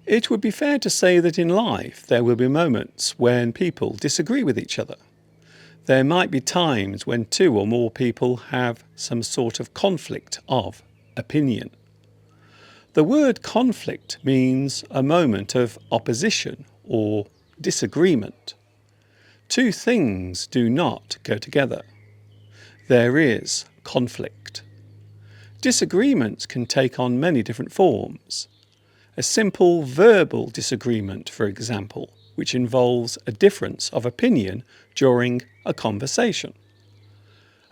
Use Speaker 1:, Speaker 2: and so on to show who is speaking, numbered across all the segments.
Speaker 1: It would be fair to say that in life there will be moments when people disagree with each other. There might be times when two or more people have some sort of conflict of opinion. The word conflict means a moment of opposition or disagreement. Two things do not go together. There is conflict. Disagreements can take on many different forms. A simple verbal disagreement, for example, which involves a difference of opinion during a conversation.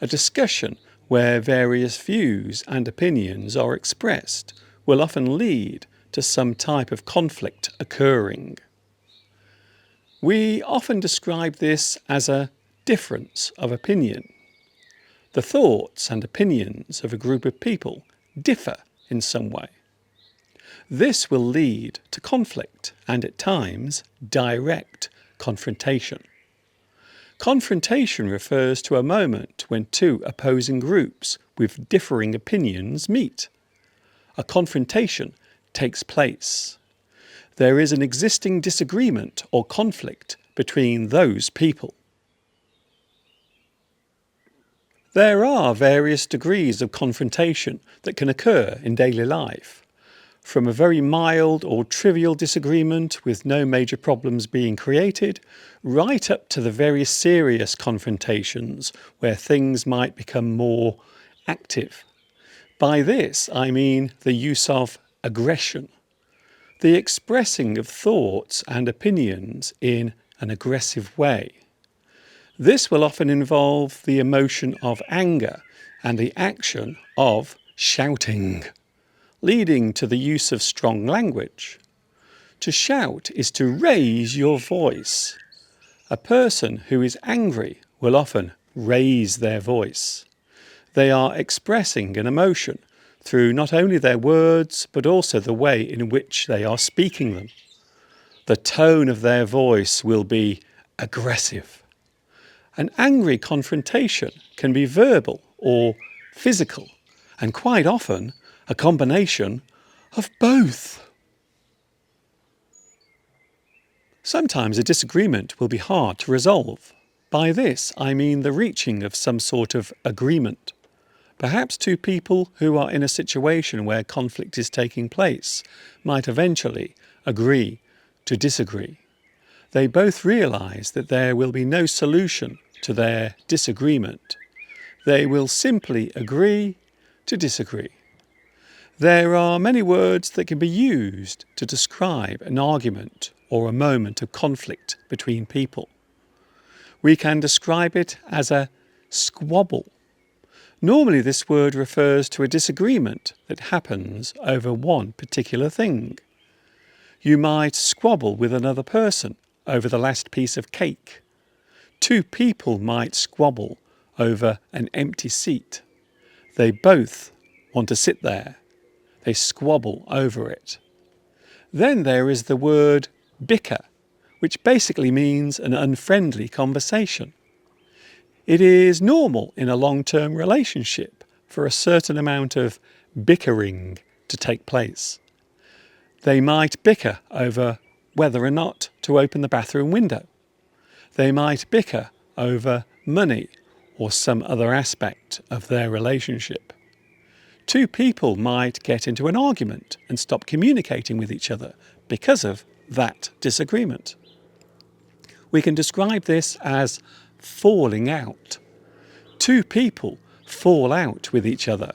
Speaker 1: A discussion where various views and opinions are expressed will often lead to some type of conflict occurring. We often describe this as a difference of opinion. The thoughts and opinions of a group of people differ in some way. This will lead to conflict and, at times, direct confrontation. Confrontation refers to a moment when two opposing groups with differing opinions meet. A confrontation takes place. There is an existing disagreement or conflict between those people. There are various degrees of confrontation that can occur in daily life. From a very mild or trivial disagreement with no major problems being created, right up to the very serious confrontations where things might become more active. By this, I mean the use of aggression, the expressing of thoughts and opinions in an aggressive way. This will often involve the emotion of anger and the action of shouting, leading to the use of strong language. To shout is to raise your voice. A person who is angry will often raise their voice. They are expressing an emotion through not only their words, but also the way in which they are speaking them. The tone of their voice will be aggressive. An angry confrontation can be verbal or physical, and quite often a combination of both. Sometimes a disagreement will be hard to resolve. By this, I mean the reaching of some sort of agreement. Perhaps two people who are in a situation where conflict is taking place might eventually agree to disagree. They both realize that there will be no solution to their disagreement. They will simply agree to disagree. There are many words that can be used to describe an argument or a moment of conflict between people. We can describe it as a squabble. Normally this word refers to a disagreement that happens over one particular thing. You might squabble with another person over the last piece of cake. Two people might squabble over an empty seat. They both want to sit there. They squabble over it. Then there is the word bicker, which basically means an unfriendly conversation. It is normal in a long-term relationship for a certain amount of bickering to take place. They might bicker over whether or not to open the bathroom window. They might bicker over money or some other aspect of their relationship. Two people might get into an argument and stop communicating with each other because of that disagreement. We can describe this as falling out. Two people fall out with each other.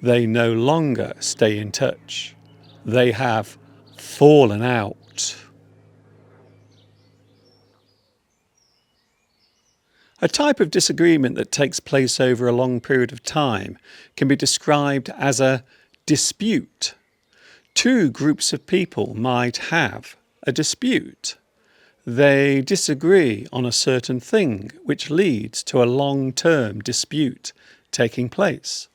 Speaker 1: They no longer stay in touch. They have fallen out. A type of disagreement that takes place over a long period of time can be described as a dispute. Two groups of people might have a dispute. They disagree on a certain thing, which leads to a long-term dispute taking place.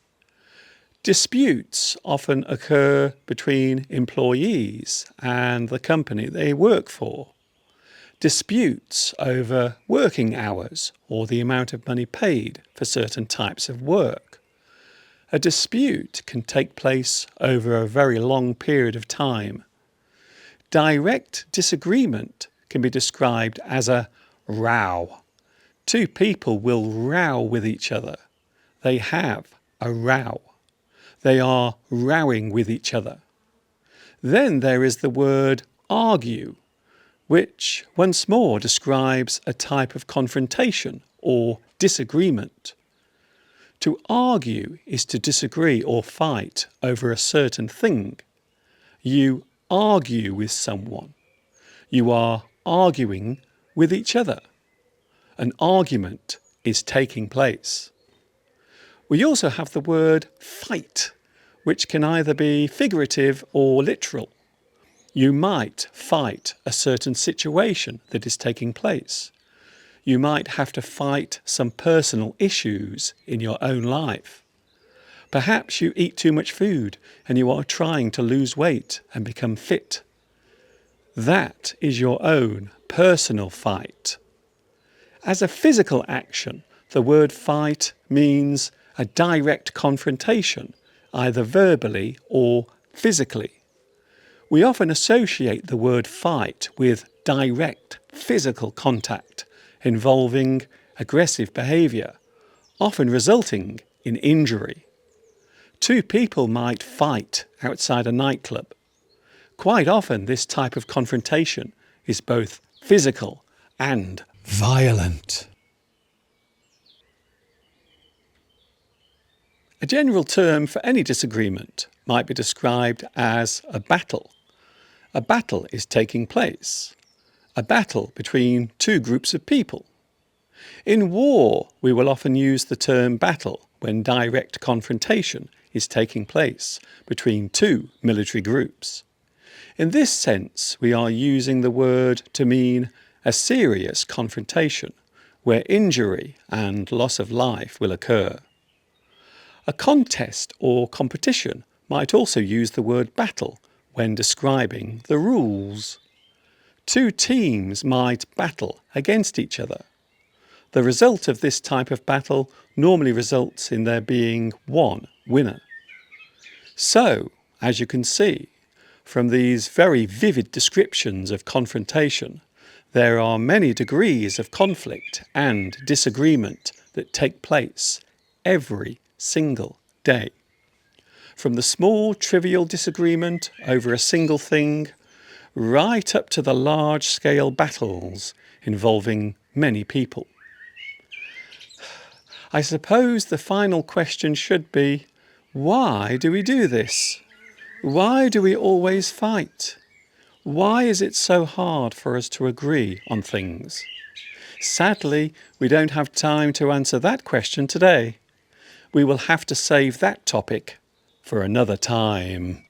Speaker 1: Disputes often occur between employees and the company they work for. Disputes over working hours or the amount of money paid for certain types of work. A dispute can take place over a very long period of time. Direct disagreement can be described as a row. Two people will row with each other. They have a row. They are rowing with each other. Then there is the word argue, which once more describes a type of confrontation or disagreement. To argue is to disagree or fight over a certain thing. You argue with someone. You are arguing with each other. An argument is taking place. We also have the word fight, which can either be figurative or literal. You might fight a certain situation that is taking place. You might have to fight some personal issues in your own life. Perhaps you eat too much food and you are trying to lose weight and become fit. That is your own personal fight. As a physical action, the word fight means a direct confrontation, either verbally or physically. We often associate the word fight with direct physical contact involving aggressive behaviour, often resulting in injury. Two people might fight outside a nightclub. Quite often this type of confrontation is both physical and violent. A general term for any disagreement might be described as a battle. A battle is taking place. A battle between two groups of people. In war, we will often use the term battle when direct confrontation is taking place between two military groups. In this sense, we are using the word to mean a serious confrontation where injury and loss of life will occur. A contest or competition might also use the word battle when describing the rules. Two teams might battle against each other. The result of this type of battle normally results in there being one winner. So, as you can see, from these very vivid descriptions of confrontation, there are many degrees of conflict and disagreement that take place every single day. From the small trivial disagreement over a single thing, right up to the large-scale battles involving many people. I suppose the final question should be, why do we do this? Why do we always fight? Why is it so hard for us to agree on things? Sadly, we don't have time to answer that question today. We will have to save that topic for another time.